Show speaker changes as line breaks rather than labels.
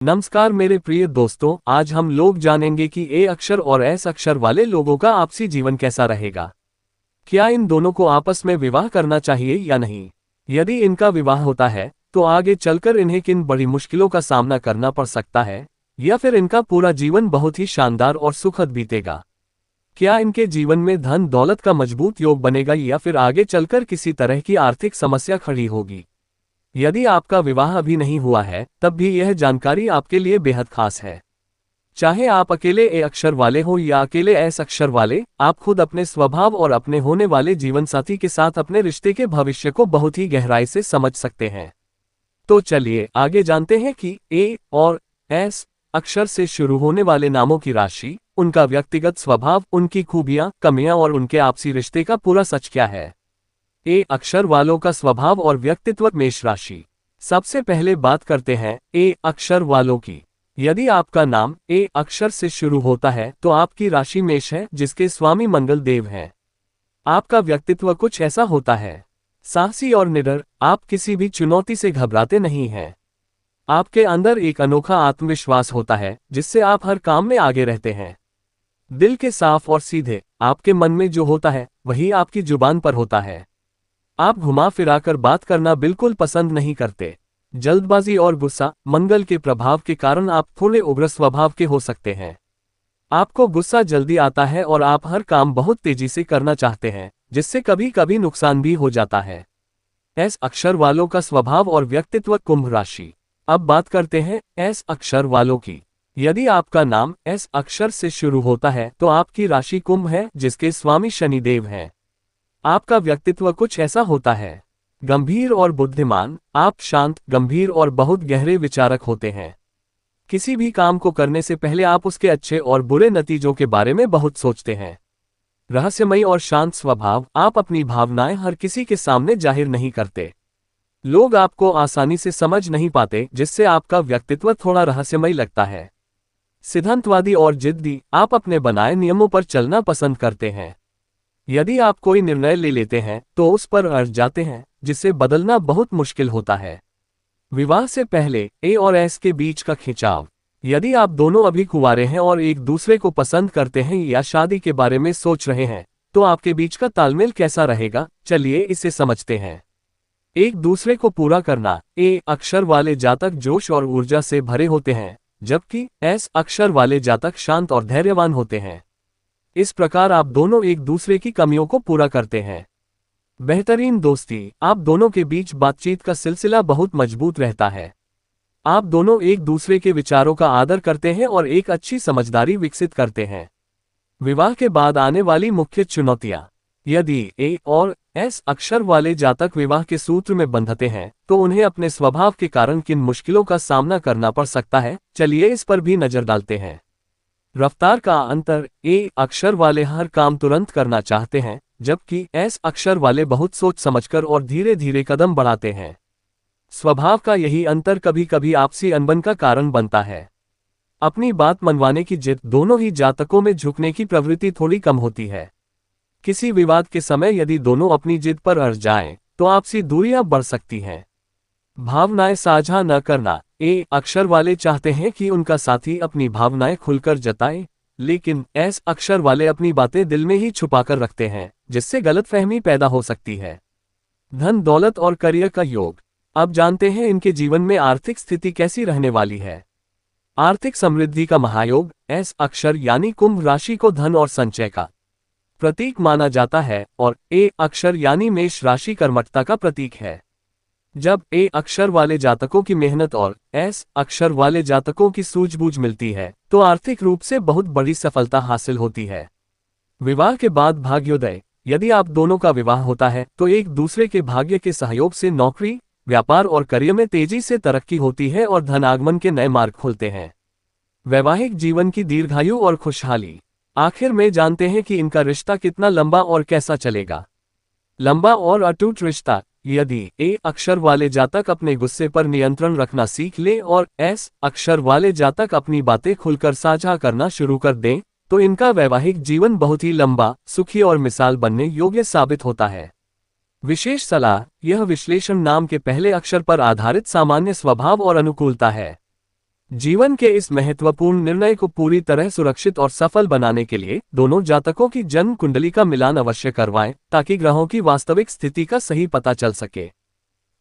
नमस्कार मेरे प्रिय दोस्तों, आज हम लोग जानेंगे कि ए अक्षर और एस अक्षर वाले लोगों का आपसी जीवन कैसा रहेगा। क्या इन दोनों को आपस में विवाह करना चाहिए या नहीं। यदि इनका विवाह होता है तो आगे चलकर इन्हें किन बड़ी मुश्किलों का सामना करना पड़ सकता है, या फिर इनका पूरा जीवन बहुत ही शानदार और सुखद बीतेगा। क्या इनके जीवन में धन दौलत का मजबूत योग बनेगा या फिर आगे चलकर किसी तरह की आर्थिक समस्या खड़ी होगी। यदि आपका विवाह अभी नहीं हुआ है तब भी यह जानकारी आपके लिए बेहद खास है। चाहे आप अकेले ए अक्षर वाले हो या अकेले एस अक्षर वाले, आप खुद अपने स्वभाव और अपने होने वाले जीवनसाथी के साथ अपने रिश्ते के भविष्य को बहुत ही गहराई से समझ सकते हैं। तो चलिए आगे जानते हैं कि ए और एस अक्षर से शुरू होने वाले नामों की राशि, उनका व्यक्तिगत स्वभाव, उनकी खूबियां, कमियां और उनके आपसी रिश्ते का पूरा सच क्या है। ए अक्षर वालों का स्वभाव और व्यक्तित्व। मेष राशि। सबसे पहले बात करते हैं ए अक्षर वालों की। यदि आपका नाम ए अक्षर से शुरू होता है तो आपकी राशि मेष है, जिसके स्वामी मंगल देव हैं। आपका व्यक्तित्व कुछ ऐसा होता है, साहसी और निडर। आप किसी भी चुनौती से घबराते नहीं हैं। आपके अंदर एक अनोखा आत्मविश्वास होता है जिससे आप हर काम में आगे रहते हैं। दिल के साफ और सीधे, आपके मन में जो होता है वही आपकी जुबान पर होता है। आप घुमा फिराकर बात करना बिल्कुल पसंद नहीं करते। जल्दबाजी और गुस्सा, मंगल के प्रभाव के कारण आप थोड़े उग्र स्वभाव के हो सकते हैं। आपको गुस्सा जल्दी आता है और आप हर काम बहुत तेजी से करना चाहते हैं, जिससे कभी कभी नुकसान भी हो जाता है। एस अक्षर वालों का स्वभाव और व्यक्तित्व। कुंभ राशि। अब बात करते हैं एस अक्षर वालों की। यदि आपका नाम एस अक्षर से शुरू होता है तो आपकी राशि कुंभ है, जिसके स्वामी शनिदेव हैं। आपका व्यक्तित्व कुछ ऐसा होता है, गंभीर और बुद्धिमान। आप शांत, गंभीर और बहुत गहरे विचारक होते हैं। किसी भी काम को करने से पहले आप उसके अच्छे और बुरे नतीजों के बारे में बहुत सोचते हैं। रहस्यमयी और शांत स्वभाव। आप अपनी भावनाएं हर किसी के सामने जाहिर नहीं करते। लोग आपको आसानी से समझ नहीं पाते, जिससे आपका व्यक्तित्व थोड़ा रहस्यमयी लगता है। सिद्धांतवादी और जिद्दी। आप अपने बनाए नियमों पर चलना पसंद करते हैं। यदि आप कोई निर्णय ले लेते हैं तो उस पर अड़ जाते हैं, जिसे बदलना बहुत मुश्किल होता है। विवाह से पहले ए और एस के बीच का खिंचाव। यदि आप दोनों अभी कुंवारे हैं और एक दूसरे को पसंद करते हैं या शादी के बारे में सोच रहे हैं, तो आपके बीच का तालमेल कैसा रहेगा, चलिए इसे समझते हैं। एक दूसरे को पूरा करना। ए अक्षर वाले जातक जोश और ऊर्जा से भरे होते हैं, जबकि एस अक्षर वाले जातक शांत और धैर्यवान होते हैं। इस प्रकार आप दोनों एक दूसरे की कमियों को पूरा करते हैं। बेहतरीन दोस्ती। आप दोनों के बीच बातचीत का सिलसिला बहुत मजबूत रहता है। आप दोनों एक दूसरे के विचारों का आदर करते हैं और एक अच्छी समझदारी विकसित करते हैं। विवाह के बाद आने वाली मुख्य चुनौतियां। यदि ए और एस अक्षर वाले जातक विवाह के सूत्र में बंधते हैं तो उन्हें अपने स्वभाव के कारण किन मुश्किलों का सामना करना पड़ सकता है, चलिए इस पर भी नजर डालते हैं। रफ्तार का अंतर। ए अक्षर वाले हर काम तुरंत करना चाहते हैं, जबकि एस अक्षर वाले बहुत सोच समझकर और धीरे धीरे कदम बढ़ाते हैं। स्वभाव का यही अंतर कभी कभी आपसी अनबन का कारण बनता है। अपनी बात मनवाने की जिद। दोनों ही जातकों में झुकने की प्रवृत्ति थोड़ी कम होती है। किसी विवाद के समय यदि दोनों अपनी जिद पर अड़ जाएं, तो आपसी दूरियां बढ़ सकती हैं। भावनाएं साझा न करना। ए अक्षर वाले चाहते हैं कि उनका साथी अपनी भावनाएं खुलकर जताए, लेकिन एस अक्षर वाले अपनी बातें दिल में ही छुपाकर रखते हैं, जिससे गलतफहमी पैदा हो सकती है। धन दौलत और करियर का योग। अब जानते हैं इनके जीवन में आर्थिक स्थिति कैसी रहने वाली है। आर्थिक समृद्धि का महायोग। एस अक्षर यानी कुंभ राशि को धन और संचय का प्रतीक माना जाता है और ए अक्षर यानी मेष राशि कर्मठता का प्रतीक है। जब ए अक्षर वाले जातकों की मेहनत और एस अक्षर वाले जातकों की सूझबूझ मिलती है तो आर्थिक रूप से बहुत बड़ी सफलता हासिल होती है। विवाह के बाद भाग्योदय। यदि आप दोनों का विवाह होता है तो एक दूसरे के भाग्य के सहयोग से नौकरी, व्यापार और करियर में तेजी से तरक्की होती है और धन आगमन के नए मार्ग खुलते हैं। वैवाहिक जीवन की दीर्घायु और खुशहाली। आखिर में जानते हैं कि इनका रिश्ता कितना लंबा और कैसा चलेगा। लंबा और अटूट रिश्ता। यदि ए अक्षर वाले जातक अपने गुस्से पर नियंत्रण रखना सीख ले और एस अक्षर वाले जातक अपनी बातें खुलकर साझा करना शुरू कर दें, तो इनका वैवाहिक जीवन बहुत ही लंबा, सुखी और मिसाल बनने योग्य साबित होता है। विशेष सलाह। यह विश्लेषण नाम के पहले अक्षर पर आधारित सामान्य स्वभाव और अनुकूलता है। जीवन के इस महत्वपूर्ण निर्णय को पूरी तरह सुरक्षित और सफल बनाने के लिए दोनों जातकों की जन्म कुंडली का मिलान अवश्य करवाएं, ताकि ग्रहों की वास्तविक स्थिति का सही पता चल सके।